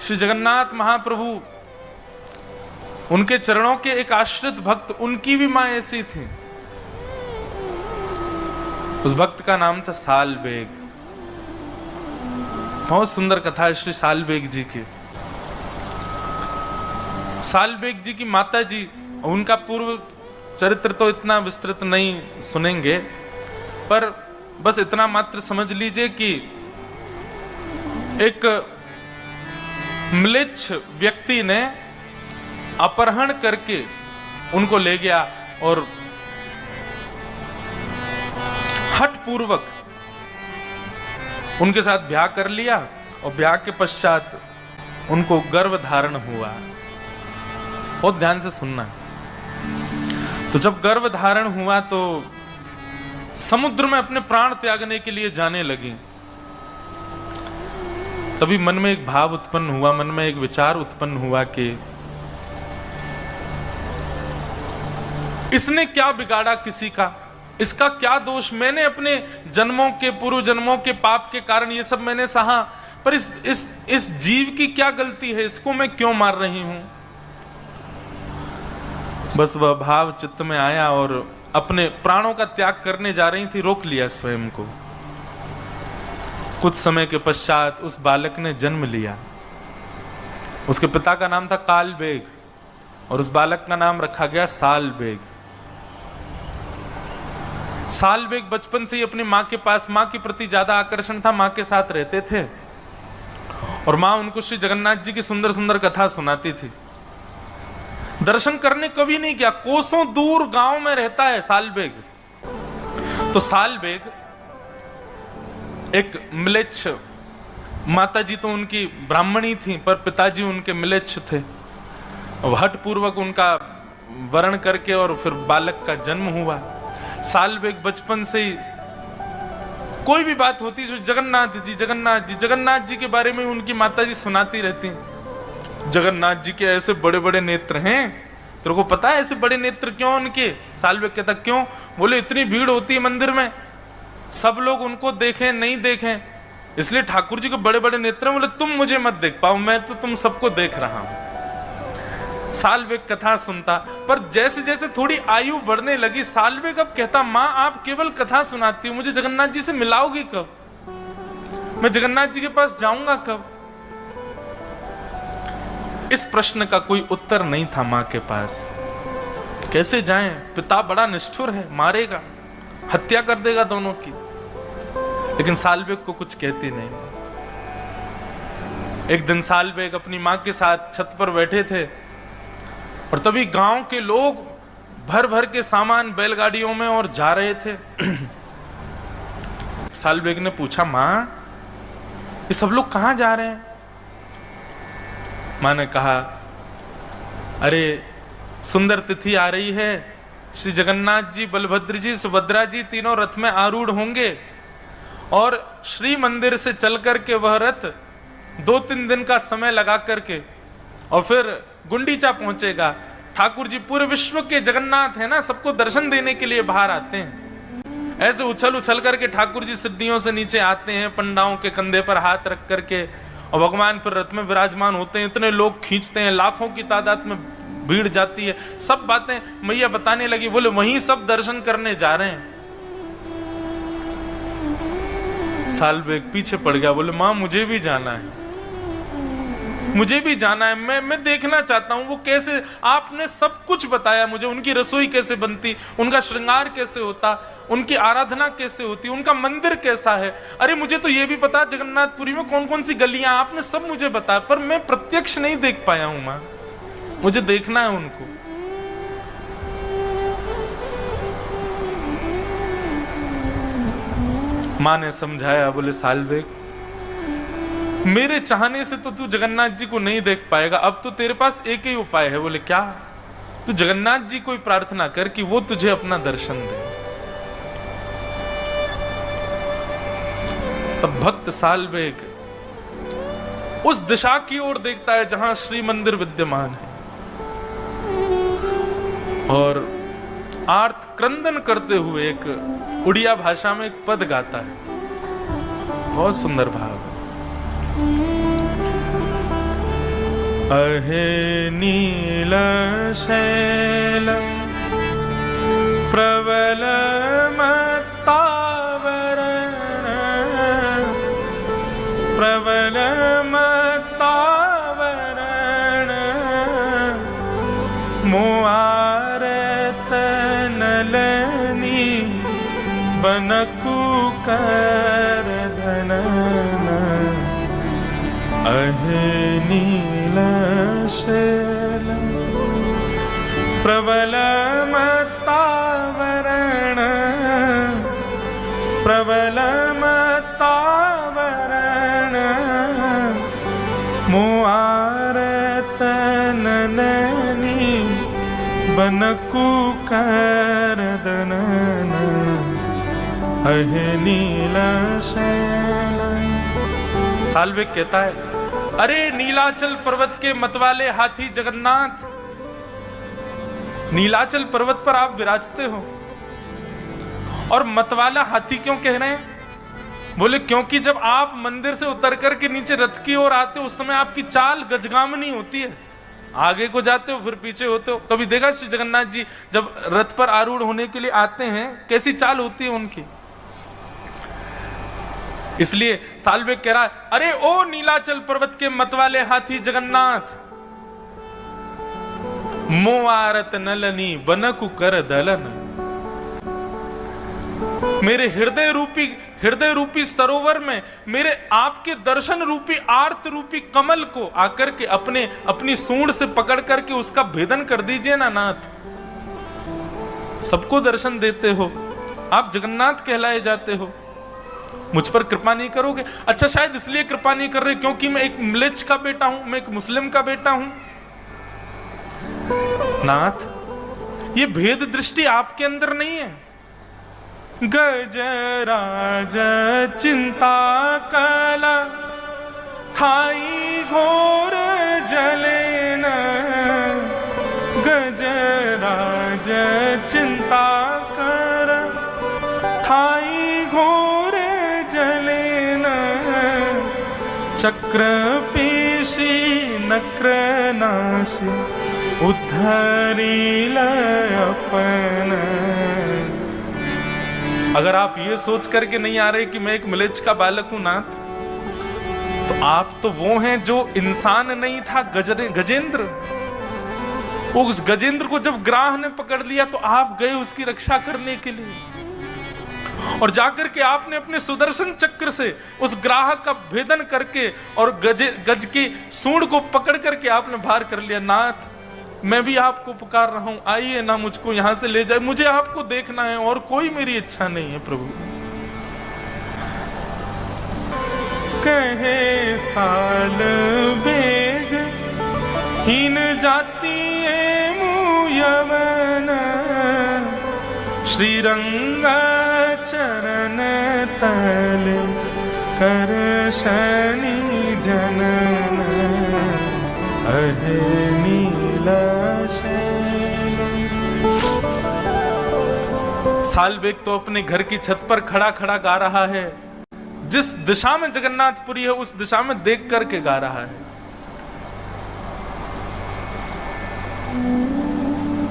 श्री जगन्नाथ महाप्रभु, उनके चरणों के एक आश्रित भक्त, उनकी भी मां ऐसी थी। उस भक्त का नाम था सालबेग। बहुत सुंदर कथा है श्री सालबेग जी की। सालबेग जी की माता जी, उनका पूर्व चरित्र तो इतना विस्तृत नहीं सुनेंगे, पर बस इतना मात्र समझ लीजिए कि एक म्लेच्छ व्यक्ति ने अपहरण करके उनको ले गया और हठपूर्वक उनके साथ ब्याह कर लिया, और ब्याह के पश्चात उनको गर्भ धारण हुआ। बहुत ध्यान से सुनना। तो जब गर्भ धारण हुआ तो समुद्र में अपने प्राण त्यागने के लिए जाने लगी। तभी मन में एक भाव उत्पन्न हुआ, मन में एक विचार उत्पन्न हुआ कि इसने क्या बिगाड़ा किसी का, इसका क्या दोष, मैंने अपने जन्मों के, पूर्व जन्मों के पाप के कारण ये सब मैंने सहा, पर इस जीव की क्या गलती है, इसको मैं क्यों मार रही हूं। बस वह भाव चित्त में आया और अपने प्राणों का त्याग करने जा रही थी, रोक लिया स्वयं को। कुछ समय के पश्चात उस बालक ने जन्म लिया। उसके पिता का नाम था कालबेग और उस बालक का नाम रखा गया सालबेग। सालबेग बचपन से ही अपनी मां के पास, मां के प्रति ज्यादा आकर्षण था, मां के साथ रहते थे और मां उनको श्री जगन्नाथ जी की सुंदर सुंदर कथा सुनाती थी। दर्शन करने कभी नहीं गया, कोसों दूर गांव में रहता है सालबेग। तो सालबेग एक म्लेच्छ, माताजी तो उनकी ब्राह्मणी थी पर पिताजी उनके म्लेच्छ थे। हठपूर्वक उनका वरण करके और फिर बालक का जन्म हुआ। सालबेग बचपन से ही कोई भी बात होती तो जगन्नाथ जी, जगन्नाथ जी, जगन्नाथ जी के बारे में उनकी माताजी सुनाती रहती। जगन्नाथ जी के ऐसे बड़े बड़े नेत्र हैं, तेरे को पता है ऐसे बड़े नेत्र क्यों उनके? सालबेग कहता क्यों? बोले इतनी भीड़ होती है मंदिर में, सब लोग उनको देखें नहीं देखें, इसलिए ठाकुर जी के बड़े बड़े नेत्र हैं। बोले तुम मुझे मत देख पाओ, मैं तो तुम सबको देख रहा हूं। सालबेग कथा सुनता, पर जैसे जैसे थोड़ी आयु बढ़ने लगी, सालबेग अब कहता मां आप केवल कथा सुनाती हो, मुझे जगन्नाथ जी से मिलाओगी कब? मैं जगन्नाथ जी के पास जाऊंगा कब? इस प्रश्न का कोई उत्तर नहीं था मां के पास। कैसे जाएं? पिता बड़ा निष्ठुर है, मारेगा, हत्या कर देगा दोनों की। लेकिन सालबेग को कुछ कहती नहीं। एक दिन सालबेग अपनी मां के साथ छत पर बैठे थे और तभी गांव के लोग भर भर के सामान बैलगाड़ियों में और जा रहे थे। सालबेग ने पूछा मां ये सब लोग कहां जा रहे हैं? मां ने कहा अरे सुंदर तिथि आ रही है, श्री जगन्नाथ जी, बलभद्र जी, सुभद्रा जी तीनों रथ में आरूढ़ होंगे और श्री मंदिर से चल करके वह रथ 2-3 दिन का समय लगा करके और फिर गुंडीचा पहुंचेगा। ठाकुर जी पूरे विश्व के जगन्नाथ है ना, सबको दर्शन देने के लिए बाहर आते हैं। ऐसे उछल उछल करके ठाकुर जी सीढ़ियों से नीचे आते हैं, पंडाओं के कंधे पर हाथ रख करके, और भगवान फिर रथ में विराजमान होते हैं। इतने लोग खींचते हैं, लाखों की तादाद में भीड़ जाती है। सब बातें मैया बताने लगी। बोले वहीं सब दर्शन करने जा रहे हैं। सालबेग पीछे पड़ गया। बोले मां मुझे भी जाना है, मुझे भी जाना है, मैं देखना चाहता हूं वो कैसे, आपने सब कुछ बताया मुझे, उनकी रसोई कैसे बनती, उनका श्रृंगार कैसे होता, उनकी आराधना कैसे होती, उनका मंदिर कैसा है। अरे मुझे तो ये भी पता जगन्नाथपुरी में कौन कौन सी गलियां, आपने सब मुझे बताया, पर मैं प्रत्यक्ष नहीं देख पाया हूं मां, मुझे देखना है उनको। मां ने समझाया। बोले सालबेग मेरे चाहने से तो तू जगन्नाथ जी को नहीं देख पाएगा, अब तो तेरे पास एक ही उपाय है। बोले क्या? तू जगन्नाथ जी को ही प्रार्थना कर कि वो तुझे अपना दर्शन दे। तब भक्त सालबेग उस दिशा की ओर देखता है जहां श्री मंदिर विद्यमान है और आर्त क्रंदन करते हुए एक उड़िया भाषा में एक पद गाता है। बहुत सुंदर भाव है। अहे नील शैल प्रबल मत्तावरण प्रबल मत्तावरण मुआरत नलनी बनकु कर धनन अहे नील शैल प्रबल मत्तावरण प्रबल मत्तावरण मुआरत नलनी बनकु कर धनन अहे नील शैल। साल्विक कहता है, अरे नीलाचल पर्वत के मतवाले हाथी जगन्नाथ, नीलाचल पर्वत पर आप विराजते हो। और मतवाला हाथी क्यों कह रहे हैं? बोले क्योंकि जब आप मंदिर से उतर करके नीचे रथ की ओर आते हो उस समय आपकी चाल गजगामनी होती है, आगे को जाते हो फिर पीछे होते हो। कभी देखा श्री जगन्नाथ जी जब रथ पर आरूढ़ होने के लिए आते हैं कैसी चाल होती है उनकी। इसलिए साल्विक कह रहा है, अरे ओ नीलाचल पर्वत के मतवाले हाथी जगन्नाथ, मोआरत नलनी बनकु कर दलन। मेरे हृदय रूपी सरोवर में मेरे आपके दर्शन रूपी आर्त रूपी कमल को आकर के अपनी सूंड से पकड़ करके उसका भेदन कर दीजिए ना नाथ। सबको दर्शन देते हो, आप जगन्नाथ कहलाए जाते हो, मुझ पर कृपा नहीं करोगे? अच्छा शायद इसलिए कृपा नहीं कर रहे क्योंकि मैं एक म्लेच्छ का बेटा हूं, मैं एक मुस्लिम का बेटा हूं। नाथ, ये भेद दृष्टि आपके अंदर नहीं है। गजराज चिंता कला थाई घोर जलेन, गजराज चिंता कर थाई घोर जलेन, चक्र पेशी नक्र नाशी उद्धरील अपन। अगर आप ये सोच करके नहीं आ रहे कि मैं एक म्लेच्छ का बालक हूं नाथ, तो आप तो वो हैं जो इंसान नहीं था, गजेंद्र। उस गजेंद्र को जब ग्राह ने पकड़ लिया तो आप गए उसकी रक्षा करने के लिए, और जाकर के आपने अपने सुदर्शन चक्र से उस ग्राह का भेदन करके और गज की सूंड को पकड़ करके आपने भार कर लिया। नाथ, मैं भी आपको पुकार रहा हूं, आइए ना मुझको यहां से ले जाए, मुझे आपको देखना है और कोई मेरी इच्छा नहीं है प्रभु। कहे साल बेग हीन जाति यवन, श्रीरंग चरण तल कर शनि जनन, अहे नील शैल। साल्वेग तो अपने घर की छत पर खड़ा खड़ा गा रहा है, जिस दिशा में जगन्नाथपुरी है उस दिशा में देख करके गा रहा है।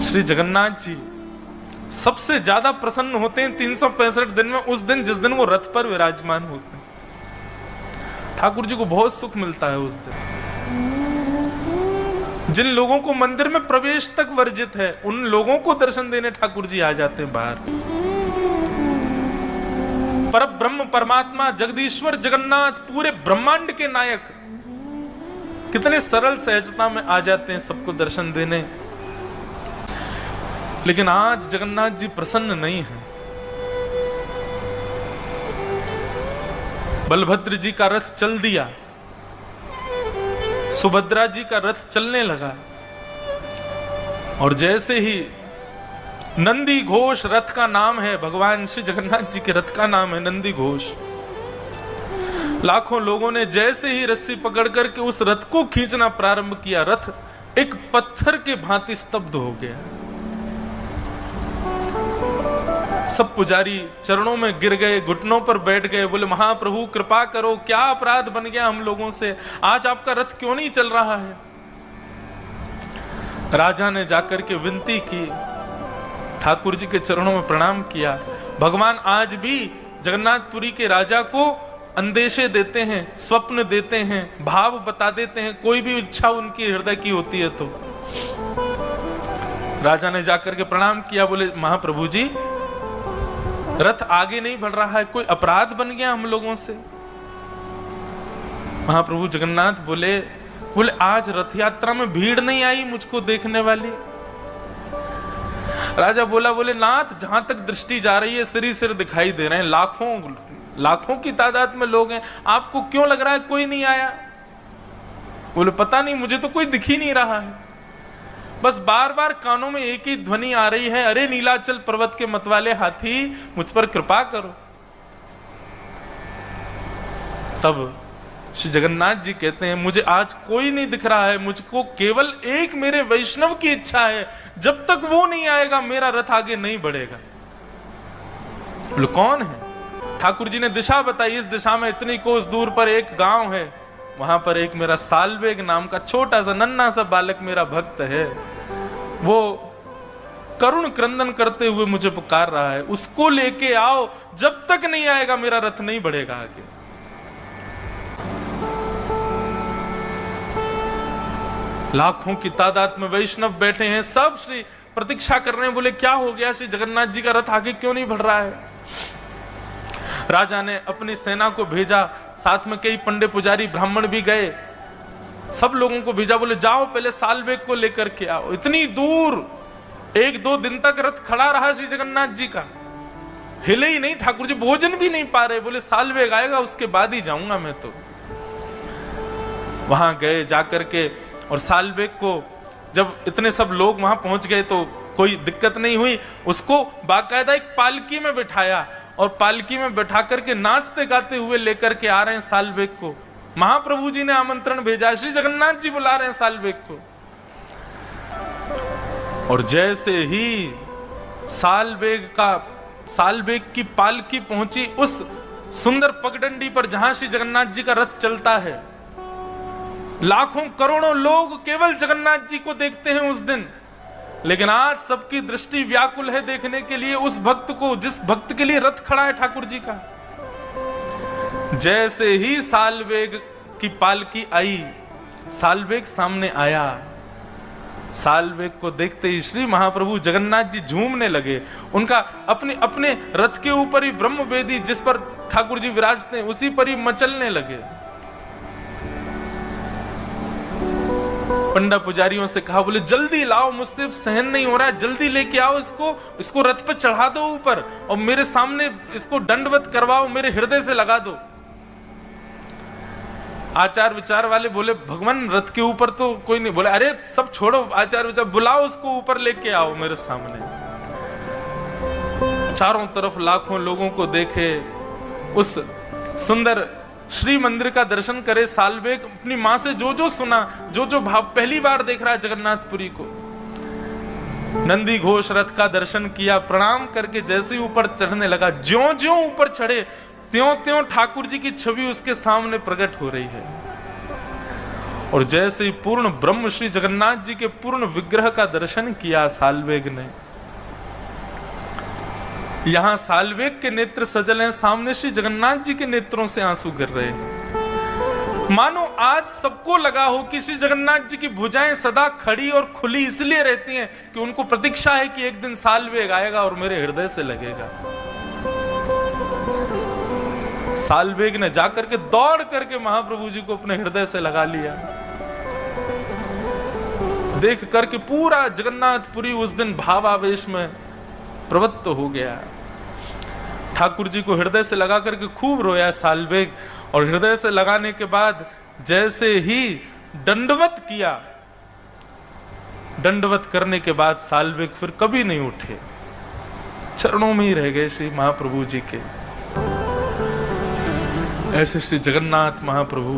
श्री जगन्नाथ जी सबसे ज्यादा प्रसन्न होते हैं 365 दिन में, उस दिन जिस दिन वो रथ पर विराजमान होते हैं। ठाकुर जी को बहुत सुख मिलता है उस दिन। जिन लोगों को मंदिर में प्रवेश तक वर्जित है उन लोगों को दर्शन देने ठाकुर जी आ जाते हैं बाहर। पर ब्रह्म परमात्मा जगदीश्वर जगन्नाथ पूरे ब्रह्मांड के नायक कितने सरल सहजता में आ जाते हैं सबको दर्शन देने। लेकिन आज जगन्नाथ जी प्रसन्न नहीं है। बलभद्र जी का रथ चल दिया, सुभद्रा जी का रथ चलने लगा, और जैसे ही नंदी घोष रथ का नाम है, भगवान श्री जगन्नाथ जी के रथ का नाम है नंदी घोष। लाखों लोगों ने जैसे ही रस्सी पकड़ करके उस रथ को खींचना प्रारंभ किया, रथ एक पत्थर के भांति स्तब्ध हो गया। सब पुजारी चरणों में गिर गए, घुटनों पर बैठ गए, बोले महाप्रभु कृपा करो, क्या अपराध बन गया हम लोगों से, आज आपका रथ क्यों नहीं चल रहा है। राजा ने जाकर के विनती की, ठाकुर जी के चरणों में प्रणाम किया। भगवान आज भी जगन्नाथपुरी के राजा को अंदेशे देते हैं, स्वप्न देते हैं, भाव बता देते हैं, कोई भी इच्छा उनकी हृदय की होती है तो। राजा ने जाकर के प्रणाम किया, बोले महाप्रभु जी रथ आगे नहीं बढ़ रहा है, कोई अपराध बन गया हम लोगों से। महाप्रभु जगन्नाथ बोले आज रथ यात्रा में भीड़ नहीं आई मुझको देखने वाली। राजा बोले नाथ जहां तक दृष्टि जा रही है सिर ही सिर दिखाई दे रहे हैं, लाखों की तादाद में लोग हैं, आपको क्यों लग रहा है कोई नहीं आया? बोले पता नहीं, मुझे तो कोई दिख ही नहीं रहा है, बस बार बार कानों में एक ही ध्वनि आ रही है, अरे नीलाचल पर्वत के मतवाले हाथी मुझ पर कृपा करो। तब श्री जगन्नाथ जी कहते हैं मुझे आज कोई नहीं दिख रहा है, मुझको केवल एक मेरे वैष्णव की इच्छा है, जब तक वो नहीं आएगा मेरा रथ आगे नहीं बढ़ेगा। बोले कौन है? ठाकुर जी ने दिशा बताई, इस दिशा में इतनी कोस दूर पर एक गांव है, वहां पर एक मेरा सालवेग नाम का छोटा सा नन्हा सा बालक मेरा भक्त है, वो करुण क्रंदन करते हुए मुझे पुकार रहा है, उसको लेके आओ, जब तक नहीं आएगा मेरा रथ नहीं बढ़ेगा आगे। लाखों की तादाद में वैष्णव बैठे हैं, सब श्री प्रतीक्षा कर रहे हैं, बोले क्या हो गया, श्री जगन्नाथ जी का रथ आगे क्यों नहीं बढ़ रहा है? राजा ने अपनी सेना को भेजा, साथ में कई पंडे पुजारी ब्राह्मण भी गए, सब लोगों को भेजा, बोले जाओ पहले सालवेग को लेकर के आओ। इतनी दूर 1-2 दिन तक रथ खड़ा रहा श्री जगन्नाथ जी का, हिले ही नहीं, ठाकुर जी भोजन भी नहीं पा रहे, बोले सालवेग आएगा उसके बाद ही जाऊंगा मैं तो। वहां गए जाकर के, और सालवेग को जब इतने सब लोग वहां पहुंच गए तो कोई दिक्कत नहीं हुई, उसको बाकायदा एक पालकी में बिठाया, और पालकी में बैठा करके नाचते गाते हुए लेकर के आ रहे हैं सालवेग को। महाप्रभु जी ने आमंत्रण भेजा, श्री जगन्नाथ जी बुला रहे हैं सालवेग को। और जैसे ही सालवेग की पालकी पहुंची उस सुंदर पगडंडी पर जहां श्री जगन्नाथ जी का रथ चलता है, लाखों करोड़ों लोग केवल जगन्नाथ जी को देखते हैं उस दिन, लेकिन आज सबकी दृष्टि व्याकुल है देखने के लिए उस भक्त को, जिस भक्त के लिए रथ खड़ा है ठाकुर जी का। जैसे ही सालवेग की पालकी आई, सालवेग सामने आया, सालवेग को देखते ही श्री महाप्रभु जगन्नाथ जी झूमने लगे। उनका अपने रथ के ऊपर ही ब्रह्म वेदी जिस पर ठाकुर जी विराजते हैं उसी पर ही मचलने लगे। पंडा पुजारियों से कहा, बोले जल्दी लाओ, मुझसे सहन नहीं हो रहा है, जल्दी लेके आओ इसको रथ पे चढ़ा दो ऊपर, और मेरे सामने इसको दंडवत करवाओ, मेरे हृदय से लगा दो। आचार विचार वाले बोले भगवान रथ के ऊपर तो कोई नहीं, बोले अरे सब छोड़ो आचार विचार, बुलाओ उसको ऊपर लेके आओ मेरे सामने। चारों तरफ लाखों लोगों को देखे, उस सुंदर श्री मंदिर का दर्शन करे सालवेग, अपनी मां से जो सुना, जो भाव, पहली बार देख रहा है जगन्नाथपुरी को। नंदी घोष रथ का दर्शन किया, प्रणाम करके जैसे ही ऊपर चढ़ने लगा, ज्यों ऊपर चढ़े त्यों ठाकुर जी की छवि उसके सामने प्रकट हो रही है। और जैसे ही पूर्ण ब्रह्म श्री जगन्नाथ जी के पूर्ण विग्रह का दर्शन किया सालवेग ने, यहां सालवेग के नेत्र सजल हैं, सामने श्री जगन्नाथ जी के नेत्रों से आंसू गिर रहे हैं। मानो आज सबको लगा हो कि श्री जगन्नाथ जी की भुजाएं सदा खड़ी और खुली इसलिए रहती हैं कि उनको प्रतीक्षा है कि एक दिन सालवेग आएगा और मेरे हृदय से लगेगा। सालवेग ने जाकर के दौड़ करके महाप्रभु जी को अपने हृदय से लगा लिया। देख करके पूरा जगन्नाथपुरी उस दिन भावावेश में प्रवृत्त हो गया। ठाकुर जी को हृदय से लगा करके खूब रोया सालवेग, और हृदय से लगाने के बाद जैसे ही दंडवत किया, दंडवत करने के बाद सालवेग फिर कभी नहीं उठे, चरणों में ही रह गए श्री महाप्रभु जी के। ऐसे श्री जगन्नाथ महाप्रभु